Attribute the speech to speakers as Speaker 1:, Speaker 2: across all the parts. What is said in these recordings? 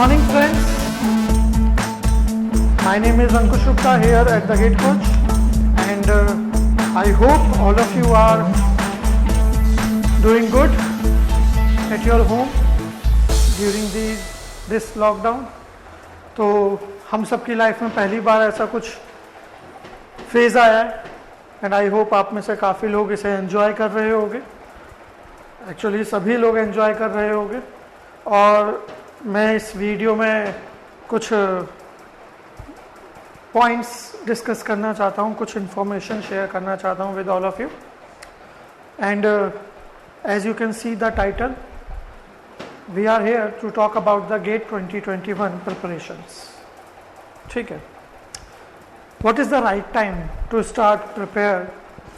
Speaker 1: morning friends, my name is Ankush Gupta here at the Gate Coach and I hope all of you are doing good at your home during this lockdown. तो हम सबकी life में पहली बार ऐसा कुछ phase आया है and I hope आप में से काफ़ी लोग इसे एंजॉय कर रहे होंगे. एक्चुअली सभी लोग एंजॉय कर रहे होंगे और मैं इस वीडियो में कुछ पॉइंट्स डिस्कस करना चाहता हूँ, कुछ इन्फॉर्मेशन शेयर करना चाहता हूँ with all of you. And as you can see the title, we are here to talk about the GATE 2021 preparations. ठीक है. What is the right time to start prepare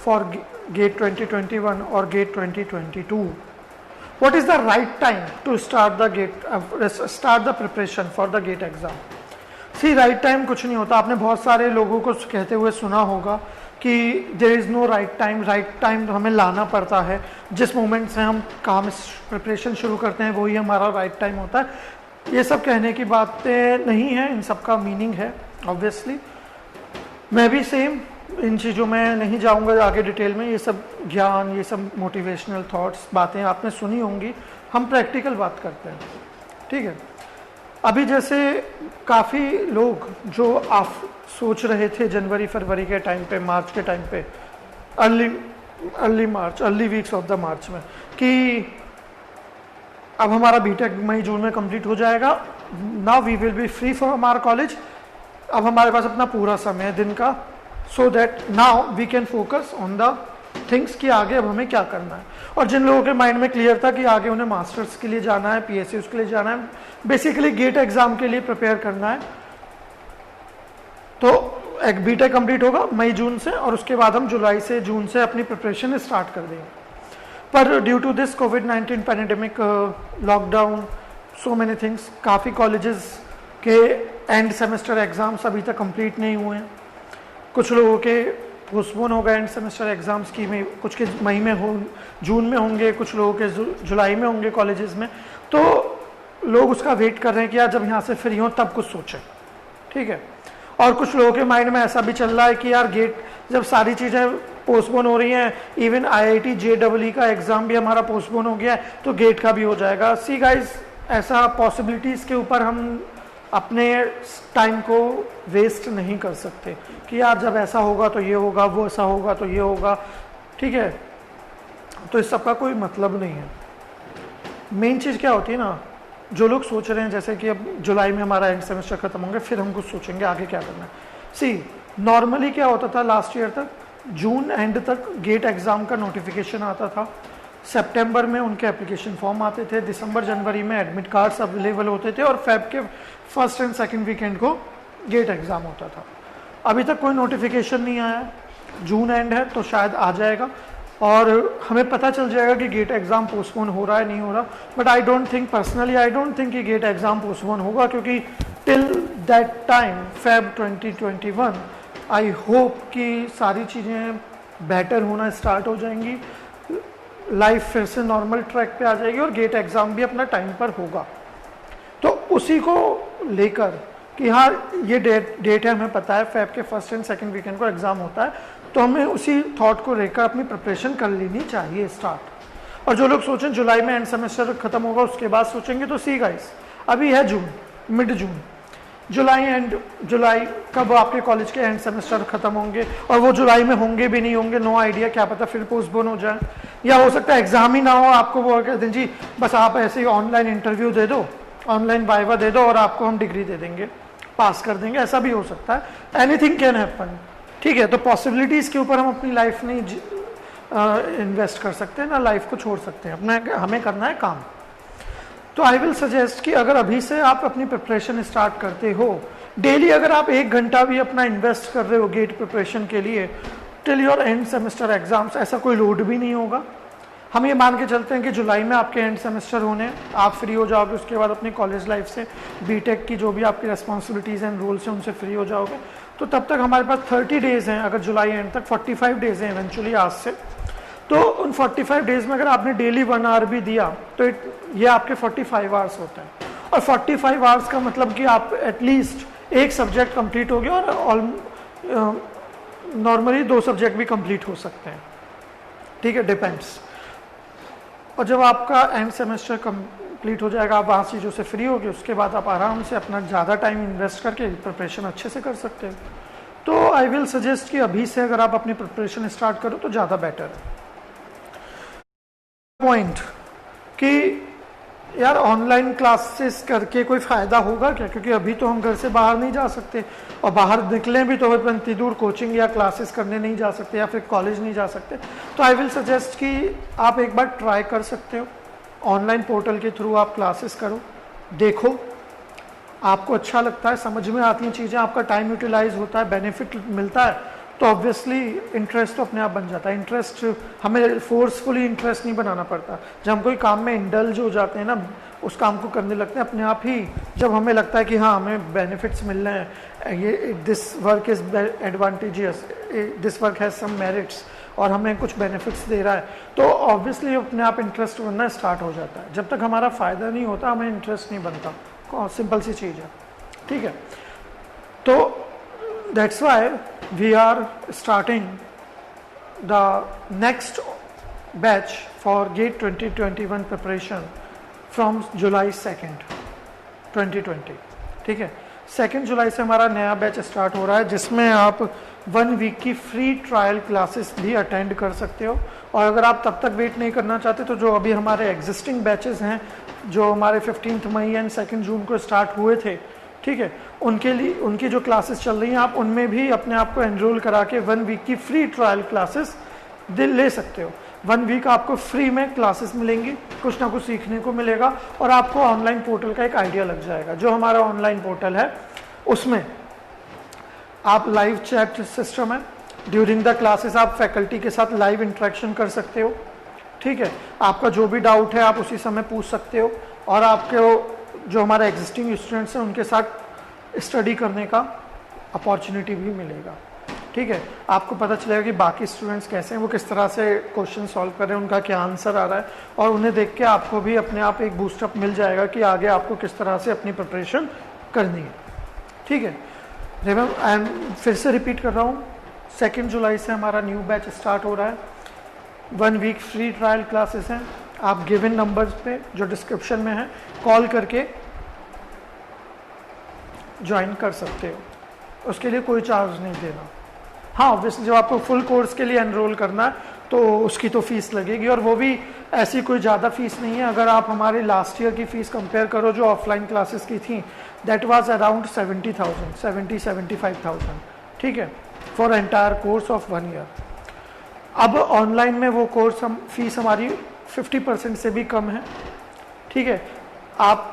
Speaker 1: for GATE 2021 और GATE 2022? What is the right time to start the preparation for the GATE exam? See, right time कुछ नहीं होता. आपने बहुत सारे लोगों को कहते हुए सुना होगा कि there is no right time. right time हमें लाना पड़ता है. जिस मोमेंट से हम काम प्रिपरेशन शुरू करते हैं वही हमारा right time होता है. ये सब कहने की बातें नहीं है, इन सब का मीनिंग है ऑब्वियसली. मैं भी सेम इन चीज़ों में नहीं जाऊंगा आगे डिटेल में. ये सब ज्ञान, ये सब मोटिवेशनल थॉट्स, बातें आपने सुनी होंगी. हम प्रैक्टिकल बात करते हैं. ठीक है. अभी जैसे काफ़ी लोग जो आप सोच रहे थे जनवरी फरवरी के टाइम पे, मार्च के टाइम पे, अर्ली वीक्स ऑफ द मार्च में, कि अब हमारा बीटेक मई जून में कंप्लीट हो जाएगा. Now we will be free from our college. अब हमारे पास अपना पूरा समय है दिन का, so that now we can focus on the things कि आगे अब हमें क्या करना है. और जिन लोगों के माइंड में क्लियर था कि आगे उन्हें मास्टर्स के लिए जाना है, पीएसयू के लिए जाना है, बेसिकली गेट एग्जाम के लिए प्रिपेयर करना है, तो एक बीटेक कंप्लीट होगा मई जून से और उसके बाद हम जुलाई से जून से अपनी प्रिपरेशन स्टार्ट कर देंगे. पर ड्यू टू दिस कोविड-19 pandemic, lockdown, so many things, काफ़ी कॉलेजेस के एंड सेमेस्टर एग्जाम्स अभी तक कंप्लीट नहीं हुए हैं. कुछ लोगों के पोस्टपोन हो गए एंड सेमेस्टर एग्जाम्स की में, कुछ के मई में हो, जून में होंगे, कुछ लोगों के जुलाई में होंगे कॉलेजेस में. तो लोग उसका वेट कर रहे हैं कि यार जब यहाँ से फ्री हों तब कुछ सोचें. ठीक है. और कुछ लोगों के माइंड में ऐसा भी चल रहा है कि यार गेट, जब सारी चीज़ें पोस्टपोन हो रही हैं, इवन IIT JEE का एग्ज़ाम भी हमारा पोस्टपोन हो गया है, तो गेट का भी हो जाएगा. सी गाइज, ऐसा पॉसिबिलिटीज़ के ऊपर हम अपने टाइम को वेस्ट नहीं कर सकते कि यार जब ऐसा होगा तो ये होगा, वो ऐसा होगा तो ये होगा. ठीक है. तो इस सब का कोई मतलब नहीं है. मेन चीज़ क्या होती है ना, जो लोग सोच रहे हैं जैसे कि अब जुलाई में हमारा एंड सेमेस्टर खत्म होंगे, फिर हम कुछ सोचेंगे आगे क्या करना है. सी, नॉर्मली क्या होता था लास्ट ईयर तक, जून एंड तक गेट एग्ज़ाम का नोटिफिकेशन आता था, सितंबर में उनके एप्लीकेशन फॉर्म आते थे, दिसंबर जनवरी में एडमिट कार्ड्स अवेलेबल होते थे और फेब के फर्स्ट एंड सेकंड वीकेंड को गेट एग्ज़ाम होता था. अभी तक कोई नोटिफिकेशन नहीं आया. जून एंड है तो शायद आ जाएगा और हमें पता चल जाएगा कि गेट एग्ज़ाम पोस्टपोन हो रहा है, नहीं हो रहा. But I don't think, personally I don't think कि गेट एग्ज़ाम पोस्टपोन होगा, क्योंकि till that time Feb 2021 I hope कि सारी चीज़ें बेटर होना स्टार्ट हो जाएंगी, लाइफ फिर से नॉर्मल ट्रैक पे आ जाएगी और गेट एग्ज़ाम भी अपना टाइम पर होगा. तो उसी को लेकर कि हाँ ये डेट है, हमें पता है फेब के फर्स्ट एंड सेकंड वीकेंड को एग्ज़ाम होता है, तो हमें उसी थॉट को लेकर अपनी प्रिपरेशन कर लेनी चाहिए स्टार्ट. और जो लोग सोचें जुलाई में एंड सेमेस्टर खत्म होगा उसके बाद सोचेंगे, तो सी गाइस, अभी है जून, मिड जून, जुलाई कब आपके कॉलेज के एंड सेमेस्टर खत्म होंगे, और वो जुलाई में होंगे भी नहीं होंगे, नो आइडिया. क्या पता फिर पोस्टपोन हो जाए, या हो सकता है एग्जाम ही ना हो, आपको वो कहते हैं जी बस आप ऐसे ही ऑनलाइन इंटरव्यू दे दो, ऑनलाइन वाइवा दे दो और आपको हम डिग्री दे देंगे, पास कर देंगे. ऐसा भी हो सकता है. Anything can happen. ठीक है. तो पॉसिबिलिटीज़ के ऊपर हम अपनी लाइफ नहीं इन्वेस्ट कर सकते, ना लाइफ को छोड़ सकते हैं. अपना हमें करना है काम. तो आई विल सजेस्ट कि अगर अभी से आप अपनी प्रिपरेशन स्टार्ट करते हो, डेली अगर आप 1 घंटा भी अपना इन्वेस्ट कर रहे हो गेट प्रिपरेशन के लिए, till your and semester exams, ऐसा कोई लोड भी नहीं होगा. हम ये मान के चलते हैं कि जुलाई में आपके एंड सेमेस्टर होने, आप फ्री हो जाओगे, उसके बाद अपनी कॉलेज लाइफ से, बीटेक की जो भी आपकी रेस्पॉन्सिबिलिटीज़ एंड रूल्स हैं उनसे फ्री हो जाओगे. तो तब तक हमारे पास 30 डेज़ हैं. अगर जुलाई एंड तक 45 डेज़ हैं इवेंचुअली आज से, तो उन 45 डेज में अगर आपने डेली 1 आवर भी दिया तो ये आपके 45 आवर्स होते हैं. और 45 आवर्स का मतलब कि आप एटलीस्ट एक सब्जेक्ट कंप्लीट हो गया और नॉर्मली 2 सब्जेक्ट भी कंप्लीट हो सकते हैं, ठीक है, डिपेंड्स। और जब आपका एंड सेमेस्टर कंप्लीट हो जाएगा, आप वहाँ चीज़ों से फ्री हो गए, उसके बाद आप आराम से अपना ज़्यादा टाइम इन्वेस्ट करके प्रिपरेशन अच्छे से कर सकते हैं। तो आई विल सजेस्ट कि अभी से अगर आप अपनी प्रिपरेशन स्टार्ट करो तो ज़्यादा बेटर है। पॉइंट कि यार ऑनलाइन क्लासेस करके कोई फ़ायदा होगा क्या, क्योंकि अभी तो हम घर से बाहर नहीं जा सकते, और बाहर निकलें भी तो इतनी दूर कोचिंग या क्लासेस करने नहीं जा सकते या फिर कॉलेज नहीं जा सकते। तो आई विल सजेस्ट कि आप एक बार ट्राई कर सकते हो, ऑनलाइन पोर्टल के थ्रू आप क्लासेस करो, देखो आपको अच्छा लगता है, समझ में आती हैं चीज़ें, आपका टाइम यूटिलाइज होता है, बेनिफिट मिलता है, तो ऑब्वियसली इंटरेस्ट तो अपने आप बन जाता है। इंटरेस्ट हमें फोर्सफुली इंटरेस्ट नहीं बनाना पड़ता। जब हम कोई काम में इंडल्ज हो जाते हैं ना, उस काम को करने लगते हैं अपने आप ही, जब हमें लगता है कि हाँ हमें बेनिफिट्स मिल रहे हैं, ये this work is advantageous, this work has some merits, और हमें कुछ बेनिफिट्स दे रहा है, तो ऑब्वियसली अपने आप इंटरेस्ट बनना स्टार्ट हो जाता है। जब तक हमारा फ़ायदा नहीं होता हमें इंटरेस्ट नहीं बनता, सिंपल सी चीज़ है, ठीक है। तो that's why we are starting the next batch for GATE 2021 preparation from July 2nd 2020, ठीक है। 2 जुलाई से हमारा नया बैच स्टार्ट हो रहा है, जिसमें आप 1 वीक की फ्री ट्रायल क्लासेस भी अटेंड कर सकते हो। और अगर आप तब तक वेट नहीं करना चाहते तो जो अभी हमारे एग्जिस्टिंग बैचेस हैं, जो हमारे 15 मई एंड 2 जून को स्टार्ट हुए थे, ठीक है, उनके लिए उनकी जो क्लासेस चल रही हैं, आप उनमें भी अपने आप को एनरोल करा के 1 वीक की फ्री ट्रायल क्लासेस ले सकते हो। 1 वीक आपको फ्री में क्लासेस मिलेंगी, कुछ ना कुछ सीखने को मिलेगा, और आपको ऑनलाइन पोर्टल का एक आइडिया लग जाएगा। जो हमारा ऑनलाइन पोर्टल है उसमें आप लाइव चैट सिस्टम है, ड्यूरिंग द क्लासेस आप फैकल्टी के साथ लाइव इंटरेक्शन कर सकते हो, ठीक है। आपका जो भी डाउट है आप उसी समय पूछ सकते हो, और आपके जो हमारे एग्जिस्टिंग स्टूडेंट्स हैं उनके साथ स्टडी करने का अपॉर्चुनिटी भी मिलेगा, ठीक है। आपको पता चलेगा कि बाकी स्टूडेंट्स कैसे हैं, वो किस तरह से क्वेश्चन सॉल्व कर रहे हैं, उनका क्या आंसर आ रहा है, और उन्हें देख के आपको भी अपने आप एक बूस्टअप मिल जाएगा कि आगे आपको किस तरह से अपनी प्रिपरेशन करनी है, ठीक है। एंड फिर से रिपीट कर रहा हूँ, 2 जुलाई से हमारा न्यू बैच स्टार्ट हो रहा है। 1 वीक फ्री ट्रायल क्लासेस हैं, आप गिवन नंबर्स पे जो डिस्क्रिप्शन में है कॉल करके ज्वाइन कर सकते हो, उसके लिए कोई चार्ज नहीं देना। हाँ ऑब्वियसली जब आपको फुल कोर्स के लिए एनरोल करना है तो उसकी तो फीस लगेगी, और वो भी ऐसी कोई ज़्यादा फीस नहीं है। अगर आप हमारी लास्ट ईयर की फ़ीस कंपेयर करो जो ऑफलाइन क्लासेस की थी, दैट वाज अराउंड 70,000 ठीक है, for entire course of 1 year. अब ऑनलाइन में वो कोर्स फीस हमारी 50% से भी कम है, ठीक है। आप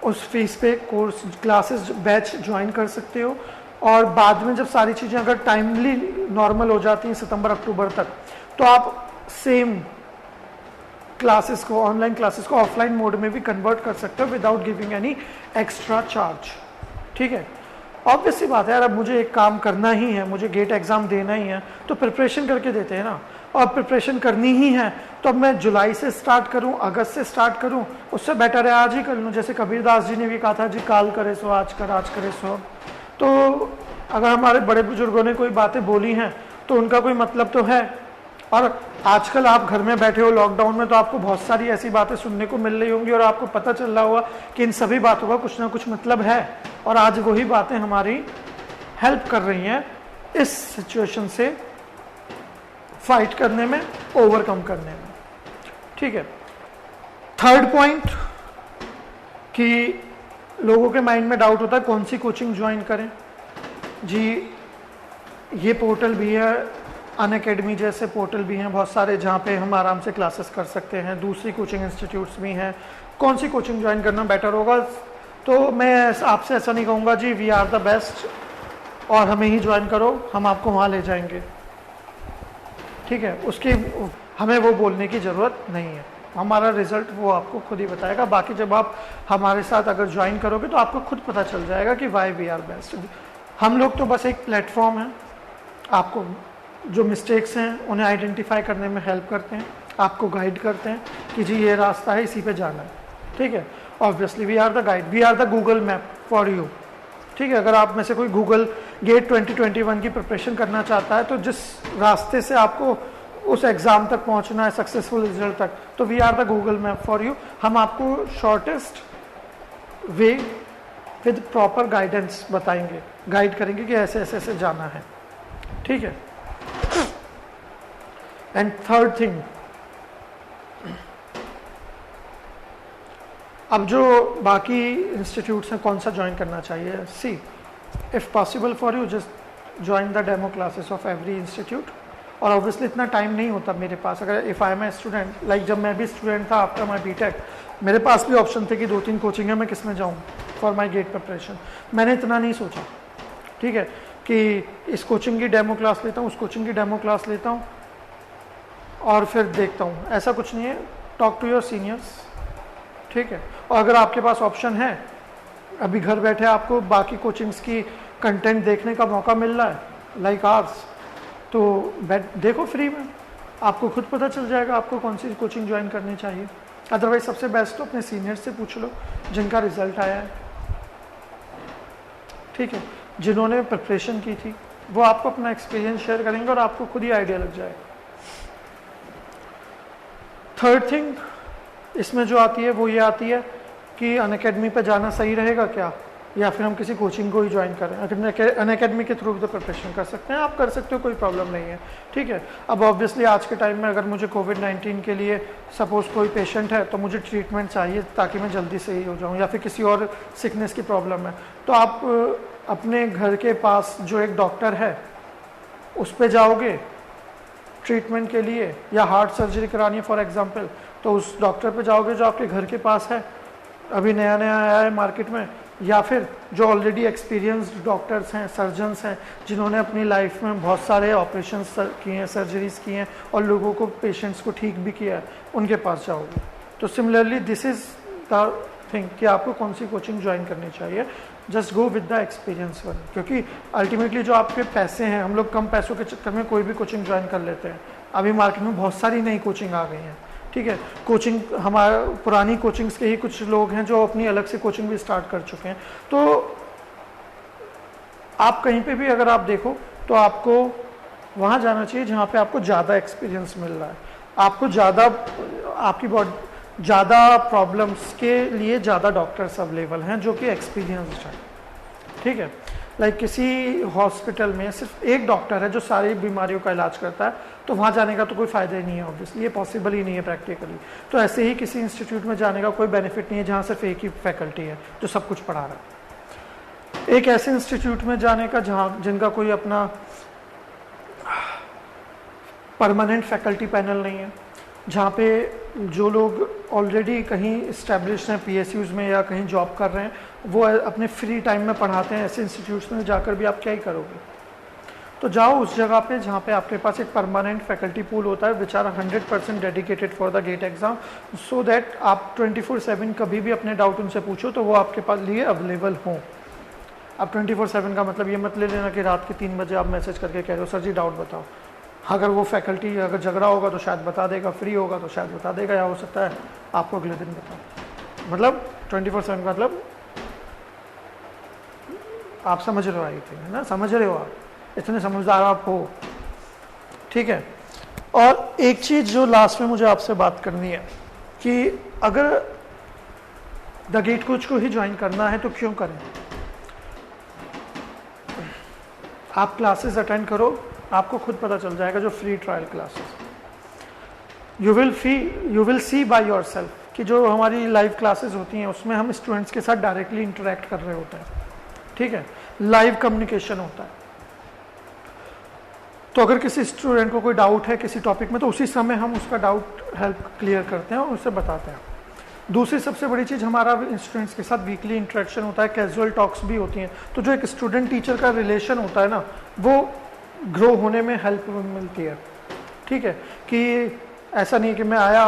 Speaker 1: उस फीस पे कोर्स क्लासेस बैच ज्वाइन कर सकते हो, और बाद में जब सारी चीज़ें अगर टाइमली नॉर्मल हो जाती हैं सितंबर अक्टूबर तक, तो आप सेम क्लासेस को, ऑनलाइन क्लासेस को ऑफलाइन मोड में भी कन्वर्ट कर सकते हो without giving any extra charge, ठीक है। ऑब्वियस सी बात है यार, अब मुझे एक काम करना ही है, मुझे गेट एग्जाम देना ही है, तो प्रिपरेशन करके देते हैं ना, और प्रिपरेशन करनी ही है, तो अब मैं जुलाई से स्टार्ट करूं, अगस्त से स्टार्ट करूं, उससे बेटर है आज ही कर लूं। जैसे कबीरदास जी ने भी कहा था, जी काल करे सो आज कर, आज करे सो अब। तो अगर हमारे बड़े बुजुर्गों ने कोई बातें बोली हैं तो उनका कोई मतलब तो है। और आजकल आप घर में बैठे हो लॉकडाउन में, तो आपको बहुत सारी ऐसी बातें सुनने को मिल रही होंगी, और आपको पता चल रहा होगा कि इन सभी बातों का कुछ ना कुछ मतलब है, और आज वही बातें हमारी हेल्प कर रही हैं इस सिचुएशन से फाइट करने में, ओवरकम करने में, ठीक है। थर्ड पॉइंट कि लोगों के माइंड में डाउट होता है कौन सी कोचिंग ज्वाइन करें। जी ये पोर्टल भी है, अनअकैडमी जैसे पोर्टल भी हैं बहुत सारे, जहाँ पे हम आराम से क्लासेस कर सकते हैं, दूसरी कोचिंग इंस्टीट्यूट्स भी हैं। कौन सी कोचिंग ज्वाइन करना बेटर होगा, तो मैं आपसे ऐसा नहीं कहूँगा जी वी आर द बेस्ट और हमें ही ज्वाइन करो, हम आपको वहाँ ले जाएंगे, ठीक है। उसकी हमें वो बोलने की ज़रूरत नहीं है, हमारा रिजल्ट वो आपको खुद ही बताएगा। बाकी जब आप हमारे साथ अगर ज्वाइन करोगे तो आपको खुद पता चल जाएगा कि वाई वी आर बेस्ट। हम लोग तो बस एक प्लेटफॉर्म है, आपको जो मिस्टेक्स हैं उन्हें आइडेंटिफाई करने में हेल्प करते हैं, आपको गाइड करते हैं कि जी ये रास्ता है, इसी पे जाना है, ठीक है। Obviously we are the guide, we are the Google map for you. ठीक है, अगर आप में से कोई गूगल गेट 2021 की प्रिपरेशन करना चाहता है, तो जिस रास्ते से आपको उस एग्ज़ाम तक पहुंचना है, सक्सेसफुल रिजल्ट तक, तो we are the Google map for you. हम आपको shortest way with proper guidance बताएंगे, गाइड करेंगे कि ऐसे ऐसे ऐसे जाना है। ठीक है। एंड थर्ड थिंग, अब जो बाकी इंस्टीट्यूट्स हैं कौन सा ज्वाइन करना चाहिए, see if possible for you just join the demo classes of every institute. और ऑब्वियसली इतना टाइम नहीं होता मेरे पास, अगर if I am a student, like जब मैं भी स्टूडेंट था आफ्टर माई बीटेक, मेरे पास भी ऑप्शन थे कि 2-3 कोचिंग है, मैं किस में जाऊँ फॉर माई गेट प्रिपरेशन। मैंने इतना नहीं सोचा, ठीक है, कि इस कोचिंग की डेमो क्लास लेता हूँ, उस कोचिंग की डेमो क्लास लेता हूँ और फिर देखता हूँ, ऐसा कुछ नहीं है। टॉक टू योर सीनियर्स, ठीक है। और अगर आपके पास ऑप्शन है, अभी घर बैठे आपको बाकी कोचिंग्स की कंटेंट देखने का मौका मिल रहा है लाइक आर्स, तो देखो फ्री में, आपको खुद पता चल जाएगा आपको कौन सी कोचिंग ज्वाइन करनी चाहिए। अदरवाइज सबसे बेस्ट तो अपने सीनियर्स से पूछ लो जिनका रिजल्ट आया है, ठीक है, जिन्होंने प्रिपरेशन की थी, वो आपको अपना एक्सपीरियंस शेयर करेंगे और आपको खुद ही आइडिया लग जाएगा। थर्ड थिंग इसमें जो आती है वो ये आती है कि अनअकैडमी पे जाना सही रहेगा क्या, या फिर हम किसी कोचिंग को ही ज्वाइन करें। अनअकैडमी के थ्रू भी तो प्रिपरेशन कर सकते हैं, आप कर सकते हो, कोई प्रॉब्लम नहीं है, ठीक है। अब ऑब्वियसली आज के टाइम में अगर मुझे कोविड-19 के लिए सपोज कोई पेशेंट है तो मुझे ट्रीटमेंट चाहिए ताकि मैं जल्दी सही हो जाऊँ, या फिर किसी और सिकनेस की प्रॉब्लम है, तो आप अपने घर के पास जो एक डॉक्टर है उस पर जाओगे ट्रीटमेंट के लिए, या हार्ट सर्जरी करानी है फॉर एग्जांपल, तो उस डॉक्टर पे जाओगे जो आपके घर के पास है, अभी नया नया आया है मार्केट में, या फिर जो ऑलरेडी एक्सपीरियंस्ड डॉक्टर्स हैं, सर्जन्स हैं, जिन्होंने अपनी लाइफ में बहुत सारे ऑपरेशंस किए हैं, सर्जरीज किए हैं और लोगों को, पेशेंट्स को ठीक भी किया है, उनके पास जाओगे। तो similarly this is the thing कि आपको कौन सी कोचिंग ज्वाइन करनी चाहिए, just go with the experience one, क्योंकि अल्टीमेटली जो आपके पैसे हैं, हम लोग कम पैसों के चक्कर में कोई भी कोचिंग ज्वाइन कर लेते हैं। अभी मार्केट में बहुत सारी नई कोचिंग आ गई हैं, ठीक है, कोचिंग हमारा पुरानी कोचिंग्स के ही कुछ लोग हैं जो अपनी अलग से कोचिंग भी स्टार्ट कर चुके हैं। तो आप कहीं पे भी अगर आप देखो तो आपको वहाँ जाना चाहिए जहाँ पे आपको ज़्यादा एक्सपीरियंस मिल रहा है, आपको ज़्यादा, आपकी बॉडी, ज़्यादा प्रॉब्लम्स के लिए ज़्यादा डॉक्टर्स अवेलेबल हैं जो कि एक्सपीरियंस्ड हैं, ठीक है। लाइक किसी हॉस्पिटल में सिर्फ एक डॉक्टर है जो सारी बीमारियों का इलाज करता है, तो वहाँ जाने का तो कोई फ़ायदा ही नहीं है, ऑब्वियसली ये पॉसिबल ही नहीं है प्रैक्टिकली। तो ऐसे ही किसी इंस्टीट्यूट में जाने का कोई बेनिफिट नहीं है जहाँ सिर्फ एक ही फैकल्टी है जो सब कुछ पढ़ा रहा है। एक ऐसे इंस्टीट्यूट में जाने का जहाँ, जिनका कोई अपना परमानेंट फैकल्टी पैनल नहीं है, जहाँ पे जो लोग ऑलरेडी कहीं इस्टेब्लिश हैं PSUs में या कहीं जॉब कर रहे हैं, वो अपने फ्री टाइम में पढ़ाते हैं। ऐसे इंस्टीट्यूट्स में जाकर भी आप क्या ही करोगे, तो जाओ उस जगह पे जहाँ पे आपके पास एक परमानेंट फैकल्टी पूल होता है which are 100% dedicated for the GATE exam, so that आप 24/7 कभी भी अपने डाउट उनसे पूछो तो वो आपके पास लिए अवेलेबल हों। अब 24/7 का मतलब ये मत ले लेना कि रात के 3 बजे आप मैसेज करके कह रहे हो सर जी डाउट बताओ। अगर वो फैकल्टी अगर झगड़ा होगा तो शायद बता देगा, फ्री होगा तो शायद बता देगा, या हो सकता है आपको अगले दिन बताओ। मतलब 24/7 का मतलब आप समझ रहे हो, आई थिंक, है ना, समझ रहे हो आप, इतने समझदार आप हो, ठीक है। और एक चीज़ जो लास्ट में मुझे आपसे बात करनी है कि अगर द गेट कोच को ही ज्वाइन करना है तो क्यों करें। आप क्लासेस अटेंड करो, आपको खुद पता चल जाएगा, जो free trial classes, you will see by yourself कि जो हमारी लाइव क्लासेस होती हैं उसमें हम स्टूडेंट्स के साथ डायरेक्टली इंटरेक्ट कर रहे होते हैं, ठीक है, लाइव कम्युनिकेशन होता है। तो अगर किसी स्टूडेंट को कोई डाउट है किसी टॉपिक में तो उसी समय हम उसका डाउट हेल्प क्लियर करते हैं और उसे बताते हैं। दूसरी सबसे बड़ी चीज़, हमारा स्टूडेंट्स के साथ वीकली इंटरेक्शन होता है, कैजुअल टॉक्स भी होती हैं, तो जो एक स्टूडेंट टीचर का रिलेशन होता है ना, वो ग्रो होने में हेल्प मिलती है, ठीक है। कि ऐसा नहीं कि मैं आया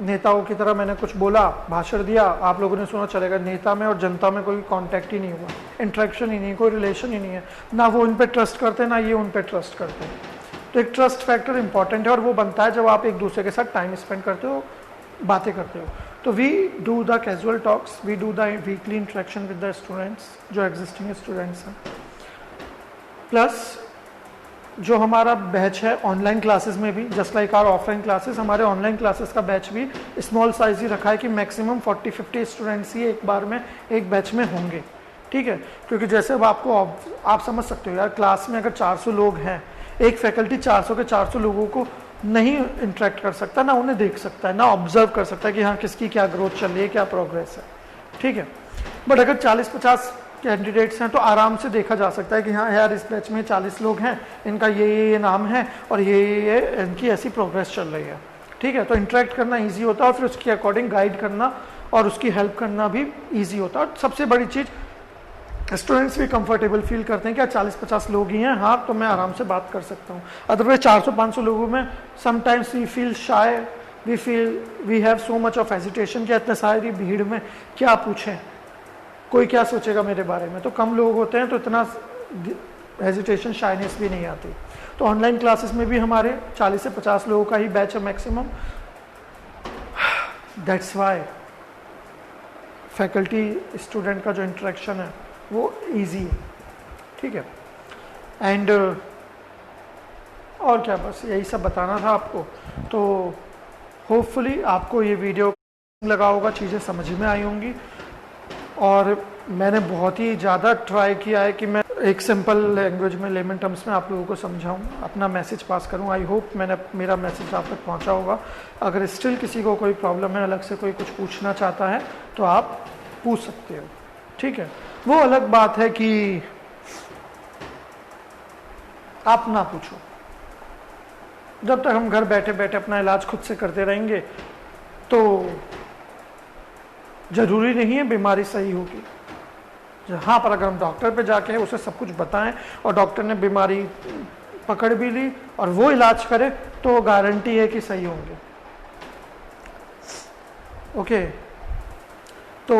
Speaker 1: नेताओं की तरह मैंने कुछ बोला, भाषण दिया, आप लोगों ने सुना, चलेगा। नेता में और जनता में कोई कांटेक्ट ही नहीं हुआ, इंटरेक्शन ही नहीं, कोई रिलेशन ही नहीं है, ना वो उन पर ट्रस्ट करते हैं ना ये उन पर ट्रस्ट करते हैं। तो एक ट्रस्ट फैक्टर इंपॉर्टेंट है और वो बनता है जब आप एक दूसरे के साथ टाइम स्पेंड करते हो, बातें करते हो। तो we do the casual talks, we do the weekly interaction with the students जो एग्जिस्टिंग स्टूडेंट्स हैं, प्लस जो हमारा बैच है ऑनलाइन क्लासेस में भी, just like our offline classes, हमारे ऑनलाइन क्लासेस का बैच भी स्मॉल साइज ही रखा है कि मैक्सिमम 40-50 स्टूडेंट्स ही एक बार में एक बैच में होंगे, ठीक है। क्योंकि जैसे अब आपको आप समझ सकते हो यार, क्लास में अगर 400 लोग हैं, एक फैकल्टी 400 के 400 लोगों को नहीं इंटरेक्ट कर सकता, ना उन्हें देख सकता है, ना ऑब्जर्व कर सकता है कि हाँ किसकी क्या ग्रोथ चल रही है, क्या प्रोग्रेस है, ठीक है। बट अगर 40-50 कैंडिडेट्स हैं तो आराम से देखा जा सकता है कि हाँ यार इस बैच में 40 लोग हैं, इनका ये नाम है और ये इनकी ऐसी प्रोग्रेस चल रही है, ठीक है। तो इंटरेक्ट करना इजी होता है और फिर उसके अकॉर्डिंग गाइड करना और उसकी हेल्प करना भी इजी होता है। और सबसे बड़ी चीज़, स्टूडेंट्स भी कंफर्टेबल फील करते हैं कि 40-50 लोग ही हैं, हाँ तो मैं आराम से बात कर सकता हूँ। अदरवाइज 400-500 लोगों में sometimes we feel shy, we have so much of hesitation कि इतने सारी भीड़ में क्या पूछें, कोई क्या सोचेगा मेरे बारे में। तो कम लोग होते हैं तो इतना हेजिटेशन, शाइनेस भी नहीं आती। तो ऑनलाइन क्लासेस में भी हमारे 40 से 50 लोगों का ही बैच है maximum. That's why faculty student का जो इंटरेक्शन है वो इजी है, ठीक है। एंड और क्या, बस यही सब बताना था आपको। तो होपफुली आपको ये वीडियो लगा होगा, चीज़ें समझ में आई होंगी। और मैंने बहुत ही ज़्यादा ट्राई किया है कि मैं एक सिंपल लैंग्वेज में, लेमन टर्म्स में आप लोगों को समझाऊं, अपना मैसेज पास करूं। आई होप मेरा मैसेज आप तक पहुंचा होगा। अगर स्टिल किसी को कोई प्रॉब्लम है, अलग से कोई कुछ पूछना चाहता है तो आप पूछ सकते हो, ठीक है। वो अलग बात है कि आप ना पूछो। जब तक हम घर बैठे बैठे अपना इलाज खुद से करते रहेंगे तो जरूरी नहीं है बीमारी सही होगी। हाँ, पर अगर हम डॉक्टर पे जाके उसे सब कुछ बताएं और डॉक्टर ने बीमारी पकड़ भी ली और वो इलाज करे तो गारंटी है कि सही होंगे। ओके, तो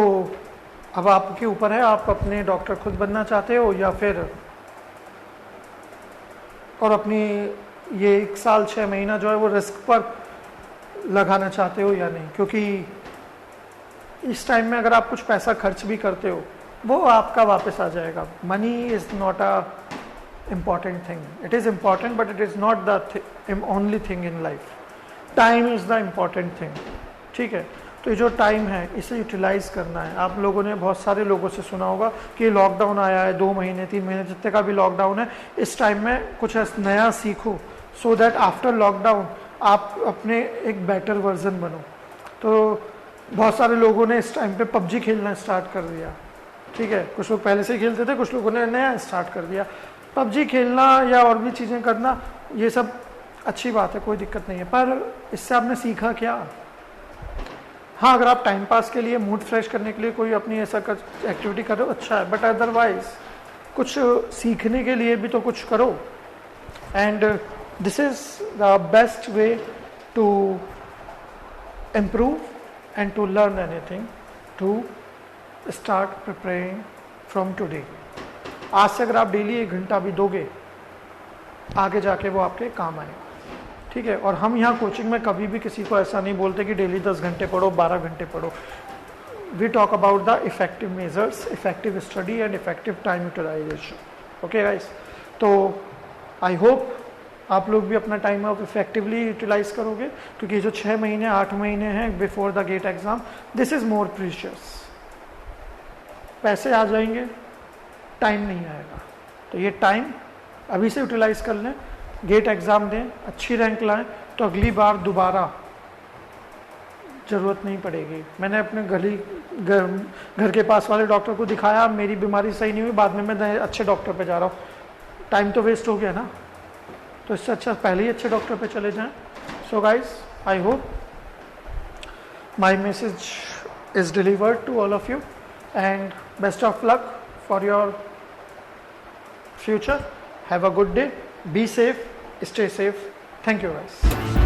Speaker 1: अब आपके ऊपर है, आप अपने डॉक्टर खुद बनना चाहते हो या फिर और अपनी ये 1 साल 6 महीना जो है वो रिस्क पर लगाना चाहते हो या नहीं। क्योंकि इस टाइम में अगर आप कुछ पैसा खर्च भी करते हो वो आपका वापस आ जाएगा। Money is not a important thing, it is important but it is not the only thing in life. Time is the important thing, ठीक है। तो ये जो टाइम है इसे यूटिलाइज करना है। आप लोगों ने बहुत सारे लोगों से सुना होगा कि लॉकडाउन आया है, 2 महीने 3 महीने जितने का भी लॉकडाउन है, इस टाइम में कुछ नया सीखो सो दैट आफ्टर लॉकडाउन आप अपने एक बेटर वर्जन बनो। तो बहुत सारे लोगों ने इस टाइम पे पबजी खेलना स्टार्ट कर दिया, ठीक है। कुछ लोग पहले से खेलते थे, कुछ लोगों ने नया स्टार्ट कर दिया। पबजी खेलना या और भी चीज़ें करना ये सब अच्छी बात है, कोई दिक्कत नहीं है, पर इससे आपने सीखा क्या? हाँ, अगर आप टाइम पास के लिए, मूड फ्रेश करने के लिए कोई अपनी ऐसा एक्टिविटी करो, अच्छा है, बट अदरवाइज कुछ सीखने के लिए भी तो कुछ करो। And this is the best way to improve and to learn anything, to start preparing from today। आज से अगर आप डेली 1 घंटा भी दोगे आगे जाके वो आपके काम आएगा, ठीक है। और हम यहाँ कोचिंग में कभी भी किसी को ऐसा नहीं बोलते कि डेली 10 घंटे पढ़ो, 12 घंटे पढ़ो। We talk about the effective measures, effective study and effective time utilization. Okay guys, तो आई होप आप लोग भी अपना टाइम आप इफेक्टिवली यूटिलाइज करोगे, क्योंकि जो 6 महीने 8 महीने हैं before the GATE exam, this is more precious. पैसे आ जाएंगे, टाइम नहीं आएगा। तो ये टाइम अभी से यूटिलाइज कर लें, गेट एग्जाम दें, अच्छी रैंक लाएं, तो अगली बार दोबारा जरूरत नहीं पड़ेगी। मैंने अपने घर के पास वाले डॉक्टर को दिखाया, मेरी बीमारी सही नहीं हुई, बाद में मैं अच्छे डॉक्टर पे जा रहा हूँ, टाइम तो वेस्ट हो गया ना। तो इससे अच्छा पहले ही अच्छे डॉक्टर पे चले जाएं। So guys, I hope my message is delivered to all of you and best of luck for your future. Have a good day, be safe, stay safe. Thank you guys.